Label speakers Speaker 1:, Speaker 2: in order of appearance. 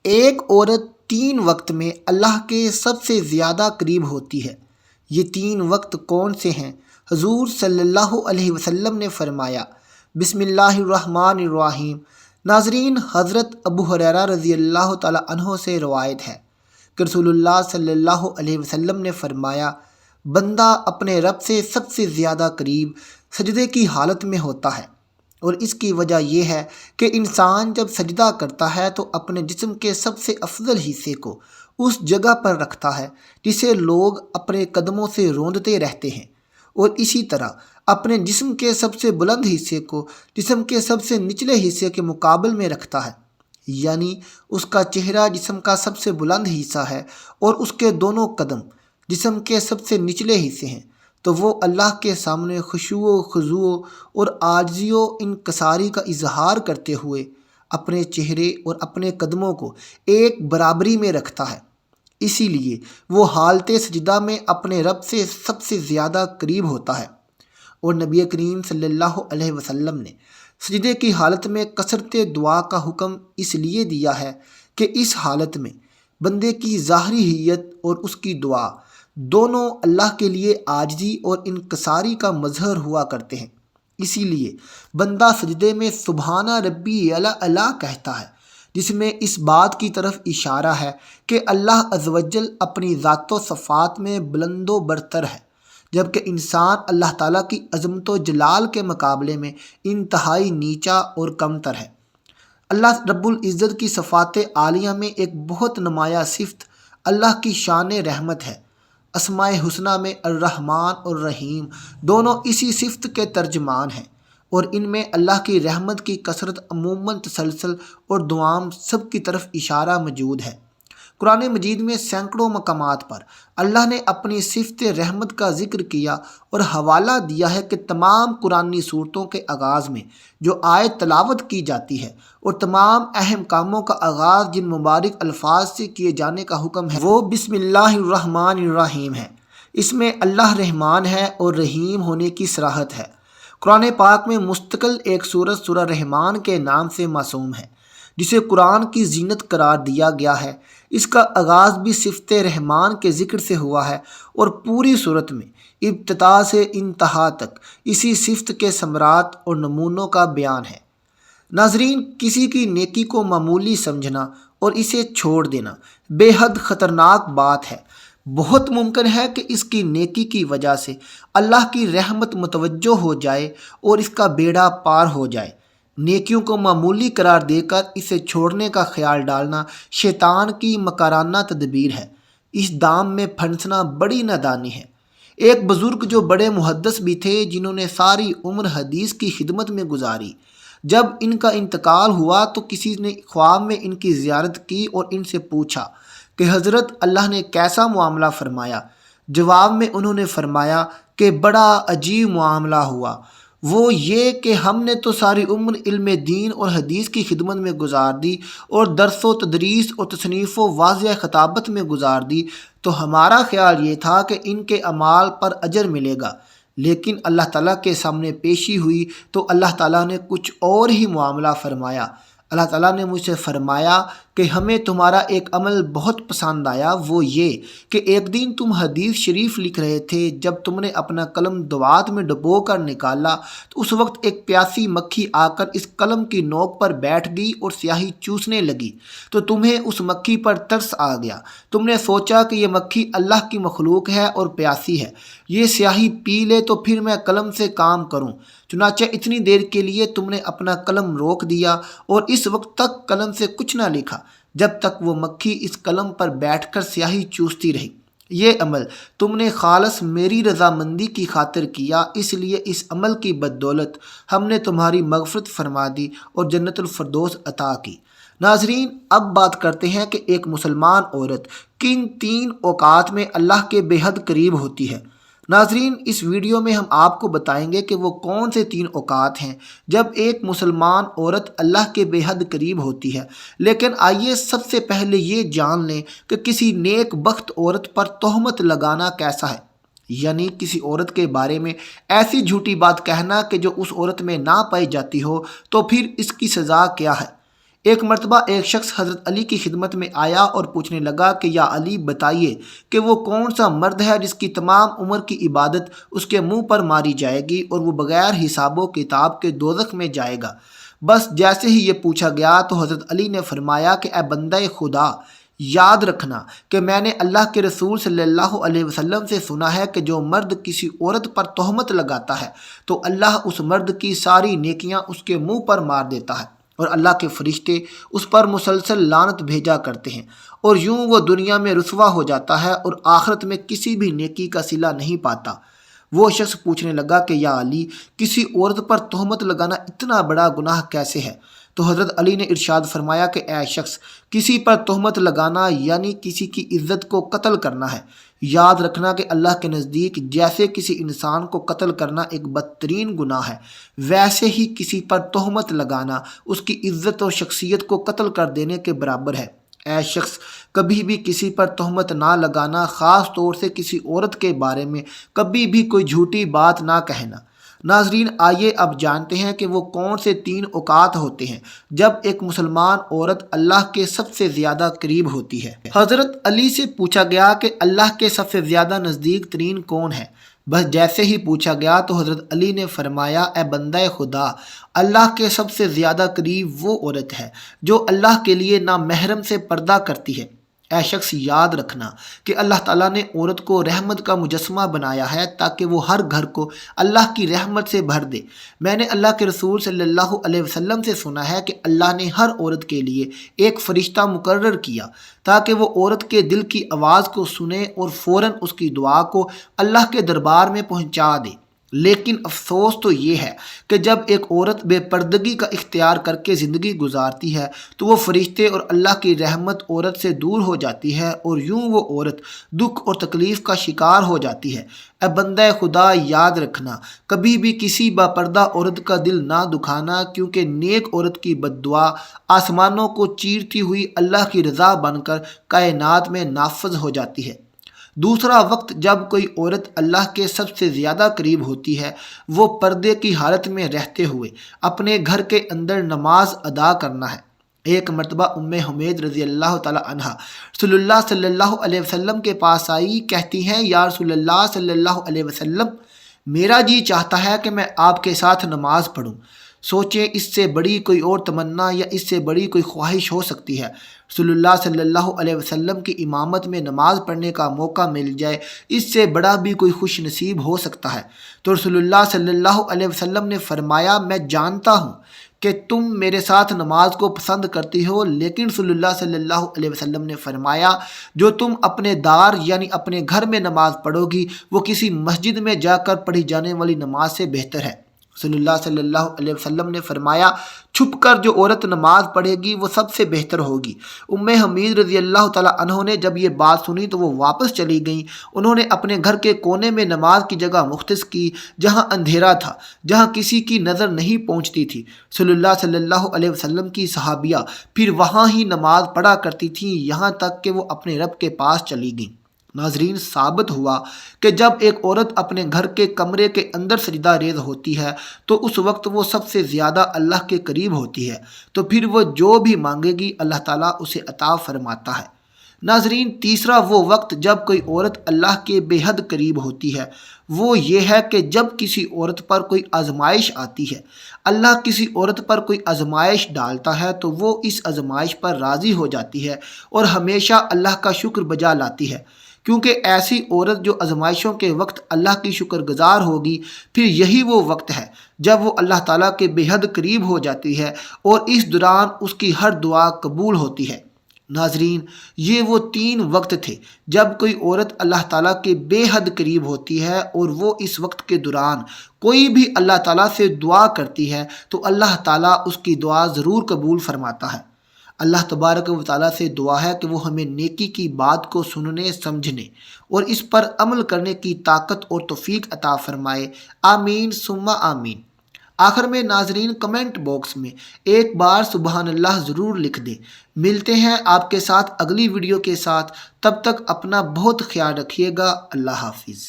Speaker 1: ایک عورت 3 وقت میں اللہ کے سب سے زیادہ قریب ہوتی ہے۔ یہ 3 وقت کون سے ہیں؟ حضور صلی اللہ علیہ وسلم نے فرمایا، بسم اللہ الرحمن الرحیم۔ ناظرین، حضرت ابو ہریرہ رضی اللہ تعالی عنہ سے روایت ہے کہ رسول اللہ صلی اللہ علیہ وسلم نے فرمایا، بندہ اپنے رب سے سب سے زیادہ قریب سجدے کی حالت میں ہوتا ہے، اور اس کی وجہ یہ ہے کہ انسان جب سجدہ کرتا ہے تو اپنے جسم کے سب سے افضل حصے کو اس جگہ پر رکھتا ہے جسے لوگ اپنے قدموں سے روندتے رہتے ہیں، اور اسی طرح اپنے جسم کے سب سے بلند حصے کو جسم کے سب سے نچلے حصے کے مقابل میں رکھتا ہے، یعنی اس کا چہرہ جسم کا سب سے بلند حصہ ہے اور اس کے دونوں قدم جسم کے سب سے نچلے حصے ہیں، تو وہ اللہ کے سامنے خشوع و خضوع اور عاجزی و انکساری کا اظہار کرتے ہوئے اپنے چہرے اور اپنے قدموں کو ایک برابری میں رکھتا ہے۔ اسی لیے وہ حالت سجدہ میں اپنے رب سے سب سے زیادہ قریب ہوتا ہے، اور نبی کریم صلی اللہ علیہ وسلم نے سجدے کی حالت میں کثرت دعا کا حکم اس لیے دیا ہے کہ اس حالت میں بندے کی ظاہری حیت اور اس کی دعا دونوں اللہ کے لیے عاجزی اور انکساری کا مظہر ہوا کرتے ہیں۔ اسی لیے بندہ سجدے میں سبحان ربی اعلیٰ اعلیٰ کہتا ہے، جس میں اس بات کی طرف اشارہ ہے کہ اللہ عز و جل اپنی ذات و صفات میں بلند و برتر ہے، جبکہ انسان اللہ تعالیٰ کی عظمت و جلال کے مقابلے میں انتہائی نیچا اور کمتر ہے۔ اللہ رب العزت کی صفات عالیہ میں ایک بہت نمایاں صفت اللہ کی شان رحمت ہے۔ اسماء حسنہ میں الرحمن اور الرحیم دونوں اسی صفت کے ترجمان ہیں، اور ان میں اللہ کی رحمت کی کثرت عموماً تسلسل اور دوام سب کی طرف اشارہ موجود ہے۔ قرآن مجید میں سینکڑوں مقامات پر اللہ نے اپنی صفت رحمت کا ذکر کیا اور حوالہ دیا ہے کہ تمام قرآنی صورتوں کے آغاز میں جو آیت تلاوت کی جاتی ہے اور تمام اہم کاموں کا آغاز جن مبارک الفاظ سے کیے جانے کا حکم ہے وہ بسم اللہ الرحمن الرحیم ہے۔ اس میں اللہ رحمان ہے اور رحیم ہونے کی صراحت ہے۔ قرآن پاک میں مستقل ایک سورت سورہ رحمان کے نام سے موسوم ہے، جسے قرآن کی زینت قرار دیا گیا ہے۔ اس کا آغاز بھی صفت رحمان کے ذکر سے ہوا ہے، اور پوری صورت میں ابتدا سے انتہا تک اسی صفت کے ثمرات اور نمونوں کا بیان ہے۔ ناظرین، کسی کی نیکی کو معمولی سمجھنا اور اسے چھوڑ دینا بے حد خطرناک بات ہے۔ بہت ممکن ہے کہ اس کی نیکی کی وجہ سے اللہ کی رحمت متوجہ ہو جائے اور اس کا بیڑا پار ہو جائے۔ نیکیوں کو معمولی قرار دے کر اسے چھوڑنے کا خیال ڈالنا شیطان کی مکرانہ تدبیر ہے۔ اس دام میں پھنسنا بڑی نادانی ہے۔ ایک بزرگ جو بڑے محدث بھی تھے، جنہوں نے ساری عمر حدیث کی خدمت میں گزاری، جب ان کا انتقال ہوا تو کسی نے خواب میں ان کی زیارت کی اور ان سے پوچھا کہ حضرت اللہ نے کیسا معاملہ فرمایا؟ جواب میں انہوں نے فرمایا کہ بڑا عجیب معاملہ ہوا، وہ یہ کہ ہم نے تو ساری عمر علم دین اور حدیث کی خدمت میں گزار دی اور درس و تدریس اور تصنیف و واضح خطابت میں گزار دی، تو ہمارا خیال یہ تھا کہ ان کے اعمال پر اجر ملے گا، لیکن اللہ تعالیٰ کے سامنے پیشی ہوئی تو اللہ تعالیٰ نے کچھ اور ہی معاملہ فرمایا۔ اللہ تعالیٰ نے مجھ سے فرمایا کہ ہمیں تمہارا ایک عمل بہت پسند آیا، وہ یہ کہ ایک دن تم حدیث شریف لکھ رہے تھے، جب تم نے اپنا قلم دوات میں ڈبو کر نکالا تو اس وقت ایک پیاسی مکھی آ کر اس قلم کی نوک پر بیٹھ گئی اور سیاہی چوسنے لگی، تو تمہیں اس مکھی پر ترس آ گیا۔ تم نے سوچا کہ یہ مکھی اللہ کی مخلوق ہے اور پیاسی ہے، یہ سیاہی پی لے تو پھر میں قلم سے کام کروں، چنانچہ اتنی دیر کے لیے تم نے اپنا قلم روک دیا اور اس وقت تک قلم سے کچھ نہ لکھا جب تک وہ مکھی اس قلم پر بیٹھ کر سیاہی چوستی رہی۔ یہ عمل تم نے خالص میری رضامندی کی خاطر کیا، اس لیے اس عمل کی بدولت ہم نے تمہاری مغفرت فرما دی اور جنت الفردوس عطا کی۔ ناظرین، اب بات کرتے ہیں کہ ایک مسلمان عورت کن 3 اوقات میں اللہ کے بے حد قریب ہوتی ہے۔ ناظرین، اس ویڈیو میں ہم آپ کو بتائیں گے کہ وہ کون سے 3 اوقات ہیں جب ایک مسلمان عورت اللہ کے بے حد قریب ہوتی ہے، لیکن آئیے سب سے پہلے یہ جان لیں کہ کسی نیک بخت عورت پر تہمت لگانا کیسا ہے، یعنی کسی عورت کے بارے میں ایسی جھوٹی بات کہنا کہ جو اس عورت میں نہ پائی جاتی ہو، تو پھر اس کی سزا کیا ہے۔ ایک مرتبہ ایک شخص حضرت علی کی خدمت میں آیا اور پوچھنے لگا کہ یا علی بتائیے کہ وہ کون سا مرد ہے جس کی تمام عمر کی عبادت اس کے منہ پر ماری جائے گی اور وہ بغیر حساب و کتاب کے دوزخ میں جائے گا۔ بس جیسے ہی یہ پوچھا گیا تو حضرت علی نے فرمایا کہ اے بندہ خدا، یاد رکھنا کہ میں نے اللہ کے رسول صلی اللہ علیہ وسلم سے سنا ہے کہ جو مرد کسی عورت پر تہمت لگاتا ہے تو اللہ اس مرد کی ساری نیکیاں اس کے منہ پر مار دیتا ہے، اور اللہ کے فرشتے اس پر مسلسل لعنت بھیجا کرتے ہیں، اور یوں وہ دنیا میں رسوا ہو جاتا ہے اور آخرت میں کسی بھی نیکی کا صلہ نہیں پاتا۔ وہ شخص پوچھنے لگا کہ یا علی، کسی عورت پر تہمت لگانا اتنا بڑا گناہ کیسے ہے؟ تو حضرت علی نے ارشاد فرمایا کہ اے شخص، کسی پر تہمت لگانا یعنی کسی کی عزت کو قتل کرنا ہے۔ یاد رکھنا کہ اللہ کے نزدیک جیسے کسی انسان کو قتل کرنا ایک بدترین گناہ ہے، ویسے ہی کسی پر تہمت لگانا اس کی عزت اور شخصیت کو قتل کر دینے کے برابر ہے۔ اے شخص، کبھی بھی کسی پر تہمت نہ لگانا، خاص طور سے کسی عورت کے بارے میں کبھی بھی کوئی جھوٹی بات نہ کہنا۔ ناظرین، آئیے اب جانتے ہیں کہ وہ کون سے 3 اوقات ہوتے ہیں جب ایک مسلمان عورت اللہ کے سب سے زیادہ قریب ہوتی ہے۔ حضرت علی سے پوچھا گیا کہ اللہ کے سب سے زیادہ نزدیک ترین کون ہے؟ بس جیسے ہی پوچھا گیا تو حضرت علی نے فرمایا، اے بندہ خدا، اللہ کے سب سے زیادہ قریب وہ عورت ہے جو اللہ کے لیے نامحرم سے پردہ کرتی ہے۔ اے شخص، یاد رکھنا کہ اللہ تعالیٰ نے عورت کو رحمت کا مجسمہ بنایا ہے تاکہ وہ ہر گھر کو اللہ کی رحمت سے بھر دے۔ میں نے اللہ کے رسول صلی اللہ علیہ وسلم سے سنا ہے کہ اللہ نے ہر عورت کے لیے ایک فرشتہ مقرر کیا تاکہ وہ عورت کے دل کی آواز کو سنے اور فوراً اس کی دعا کو اللہ کے دربار میں پہنچا دے۔ لیکن افسوس تو یہ ہے کہ جب ایک عورت بے پردگی کا اختیار کر کے زندگی گزارتی ہے تو وہ فرشتے اور اللہ کی رحمت عورت سے دور ہو جاتی ہے، اور یوں وہ عورت دکھ اور تکلیف کا شکار ہو جاتی ہے۔ اے بندہ خدا، یاد رکھنا، کبھی بھی کسی با پردہ عورت کا دل نہ دکھانا، کیونکہ نیک عورت کی بد دعا آسمانوں کو چیرتی ہوئی اللہ کی رضا بن کر کائنات میں نافذ ہو جاتی ہے۔ دوسرا وقت جب کوئی عورت اللہ کے سب سے زیادہ قریب ہوتی ہے، وہ پردے کی حالت میں رہتے ہوئے اپنے گھر کے اندر نماز ادا کرنا ہے۔ ایک مرتبہ ام حمید رضی اللہ تعالی عنہ رسول اللہ صلی اللہ علیہ وسلم کے پاس آئی، کہتی ہیں، یا رسول اللہ صلی اللہ علیہ وسلم، میرا جی چاہتا ہے کہ میں آپ کے ساتھ نماز پڑھوں۔ سوچیں، اس سے بڑی کوئی اور تمنا یا اس سے بڑی کوئی خواہش ہو سکتی ہے؟ رسول اللہ صلی اللہ علیہ وسلم کی امامت میں نماز پڑھنے کا موقع مل جائے، اس سے بڑا بھی کوئی خوش نصیب ہو سکتا ہے؟ تو رسول اللہ صلی اللہ علیہ وسلم نے فرمایا، میں جانتا ہوں کہ تم میرے ساتھ نماز کو پسند کرتی ہو، لیکن رسول اللہ صلی اللہ علیہ وسلم نے فرمایا، جو تم اپنے دار یعنی اپنے گھر میں نماز پڑھو گی وہ کسی مسجد میں جا کر پڑھی جانے والی نماز سے بہتر ہے۔ رسول اللہ صلی اللہ علیہ وسلم نے فرمایا، چھپ کر جو عورت نماز پڑھے گی وہ سب سے بہتر ہوگی۔ ام حمید رضی اللہ تعالیٰ عنہ نے جب یہ بات سنی تو وہ واپس چلی گئیں۔ انہوں نے اپنے گھر کے کونے میں نماز کی جگہ مختص کی جہاں اندھیرا تھا، جہاں کسی کی نظر نہیں پہنچتی تھی۔ رسول اللہ صلی اللہ علیہ وسلم کی صحابیہ پھر وہاں ہی نماز پڑھا کرتی تھیں، یہاں تک کہ وہ اپنے رب کے پاس چلی گئیں۔ ناظرین، ثابت ہوا کہ جب ایک عورت اپنے گھر کے کمرے کے اندر سجدہ ریز ہوتی ہے تو اس وقت وہ سب سے زیادہ اللہ کے قریب ہوتی ہے، تو پھر وہ جو بھی مانگے گی اللہ تعالیٰ اسے عطا فرماتا ہے۔ ناظرین، تیسرا وہ وقت جب کوئی عورت اللہ کے بے حد قریب ہوتی ہے، وہ یہ ہے کہ جب کسی عورت پر کوئی آزمائش آتی ہے۔ اللہ کسی عورت پر کوئی آزمائش ڈالتا ہے تو وہ اس آزمائش پر راضی ہو جاتی ہے اور ہمیشہ اللہ کا شکر بجا لاتی ہے، کیونکہ ایسی عورت جو آزمائشوں کے وقت اللہ کی شکر گزار ہوگی، پھر یہی وہ وقت ہے جب وہ اللہ تعالیٰ کے بے حد قریب ہو جاتی ہے اور اس دوران اس کی ہر دعا قبول ہوتی ہے۔ ناظرین، یہ وہ 3 وقت تھے جب کوئی عورت اللہ تعالیٰ کے بے حد قریب ہوتی ہے، اور وہ اس وقت کے دوران کوئی بھی اللہ تعالیٰ سے دعا کرتی ہے تو اللہ تعالیٰ اس کی دعا ضرور قبول فرماتا ہے۔ اللہ تبارک و تعالیٰ سے دعا ہے کہ وہ ہمیں نیکی کی بات کو سننے، سمجھنے اور اس پر عمل کرنے کی طاقت اور توفیق عطا فرمائے۔ آمین ثم آمین۔ آخر میں ناظرین، کمنٹ باکس میں ایک بار سبحان اللہ ضرور لکھ دیں۔ ملتے ہیں آپ کے ساتھ اگلی ویڈیو کے ساتھ، تب تک اپنا بہت خیال رکھیے گا۔ اللہ حافظ۔